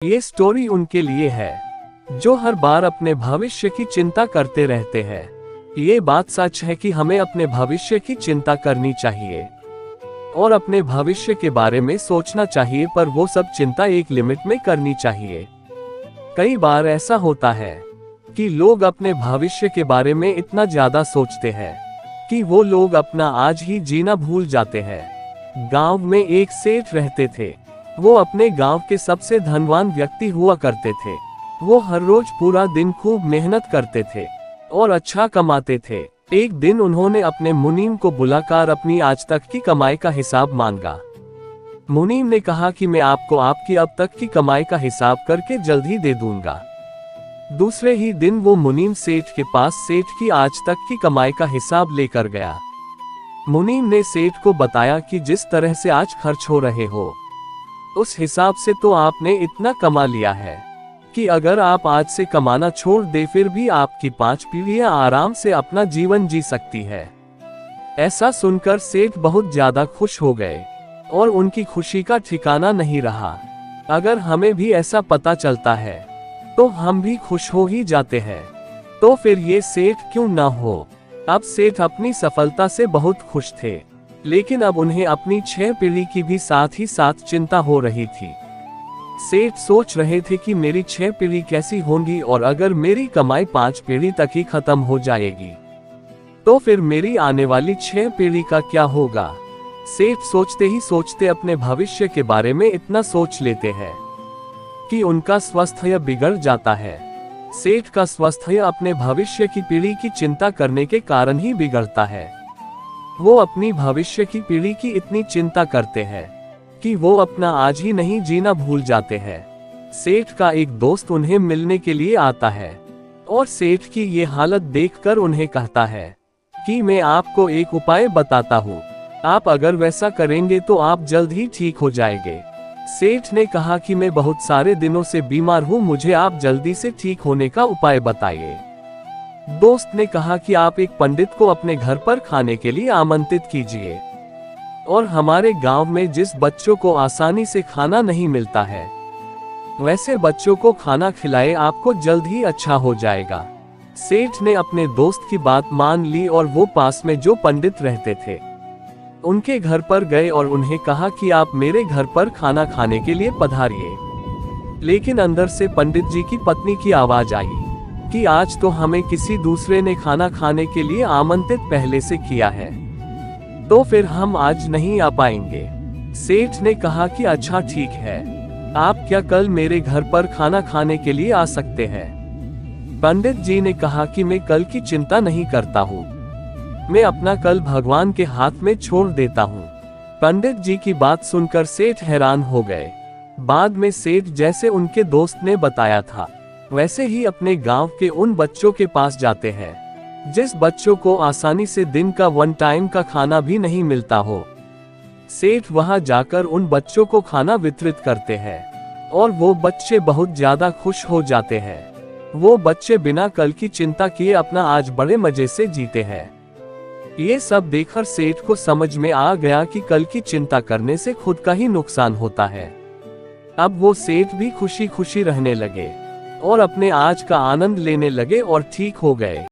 ये स्टोरी उनके लिए है जो हर बार अपने भविष्य की चिंता करते रहते हैं। ये बात सच है कि हमें अपने भविष्य की चिंता करनी चाहिए और अपने भविष्य के बारे में सोचना चाहिए, पर वो सब चिंता एक लिमिट में करनी चाहिए। कई बार ऐसा होता है कि लोग अपने भविष्य के बारे में इतना ज्यादा सोचते हैं कि वो लोग अपना आज ही जीना भूल जाते हैं। गांव में एक सेठ रहते थे। वो अपने गांव के सबसे धनवान व्यक्ति हुआ करते थे। वो हर रोज पूरा दिन खूब मेहनत करते थे और अच्छा कमाते थे। एक दिन उन्होंने अपने मुनीम को बुलाकर अपनी आज तक की कमाई का हिसाब मांगा। मुनीम ने कहा कि मैं आपको आपकी अब तक की कमाई का हिसाब करके जल्द ही दे दूंगा। दूसरे ही दिन वो मुनीम सेठ के पास सेठ की आज तक की कमाई का हिसाब लेकर गया। मुनीम ने सेठ को बताया कि जिस तरह से आज खर्च हो रहे हो, उस हिसाब से तो आपने इतना कमा लिया है कि अगर आप आज से कमाना छोड़ दे फिर भी आपकी 5 पीढ़ियां आराम से अपना जीवन जी सकती है। ऐसा सुनकर सेठ बहुत ज्यादा खुश हो गए और उनकी खुशी का ठिकाना नहीं रहा। अगर हमें भी ऐसा पता चलता है तो हम भी खुश हो ही जाते हैं, तो फिर ये सेठ क्यों ना हो। अब सेठ अपनी सफलता से बहुत खुश थे, लेकिन अब उन्हें अपनी 6 पीढ़ी की भी साथ ही साथ चिंता हो रही थी। सेठ सोच रहे थे कि मेरी 6 पीढ़ी कैसी होंगी, और अगर मेरी कमाई 5 पीढ़ी तक ही खत्म हो जाएगी तो फिर मेरी आने वाली 6 पीढ़ी का क्या होगा। सेठ सोचते ही सोचते अपने भविष्य के बारे में इतना सोच लेते हैं कि उनका स्वास्थ्य बिगड़ जाता है। सेठ का स्वास्थ्य अपने भविष्य की पीढ़ी की चिंता करने के कारण ही बिगड़ता है। वो अपनी भविष्य की पीढ़ी की इतनी चिंता करते हैं कि वो अपना आज ही नहीं जीना भूल जाते हैं। सेठ का एक दोस्त उन्हें मिलने के लिए आता है और सेठ की ये हालत देखकर उन्हें कहता है कि मैं आपको एक उपाय बताता हूँ, आप अगर वैसा करेंगे तो आप जल्द ही ठीक हो जाएंगे। सेठ ने कहा कि मैं बहुत सारे दिनों से बीमार हूँ, मुझे आप जल्दी से ठीक होने का उपाय बताइए। दोस्त ने कहा कि आप एक पंडित को अपने घर पर खाने के लिए आमंत्रित कीजिए, और हमारे गांव में जिस बच्चों को आसानी से खाना नहीं मिलता है वैसे बच्चों को खाना खिलाए, आपको जल्द ही अच्छा हो जाएगा। सेठ ने अपने दोस्त की बात मान ली और वो पास में जो पंडित रहते थे उनके घर पर गए और उन्हें कहा कि आप मेरे घर पर खाना खाने के लिए पधारिए। लेकिन अंदर से पंडित जी की पत्नी की आवाज आई कि आज तो हमें किसी दूसरे ने खाना खाने के लिए आमंत्रित पहले से किया है, तो फिर हम आज नहीं आ पाएंगे। सेठ ने कहा कि अच्छा ठीक है, आप क्या कल मेरे घर पर खाना खाने के लिए आ सकते हैं। पंडित जी ने कहा कि मैं कल की चिंता नहीं करता हूँ, मैं अपना कल भगवान के हाथ में छोड़ देता हूँ। पंडित जी की बात सुनकर सेठ हैरान हो गए। बाद में सेठ जैसे उनके दोस्त ने बताया था वैसे ही अपने गांव के उन बच्चों के पास जाते हैं जिस बच्चों को आसानी से दिन का 1 टाइम का खाना भी नहीं मिलता हो। सेठ वहां जाकर उन बच्चों को खाना वितरित करते हैं और वो बच्चे बहुत ज्यादा खुश हो जाते हैं। वो बच्चे बिना कल की चिंता किए अपना आज बड़े मजे से जीते हैं। ये सब देखकर सेठ को समझ में आ गया कि कल की चिंता करने से खुद का ही नुकसान होता है। अब वो सेठ भी खुशी खुशी रहने लगे और अपने आज का आनंद लेने लगे और ठीक हो गए।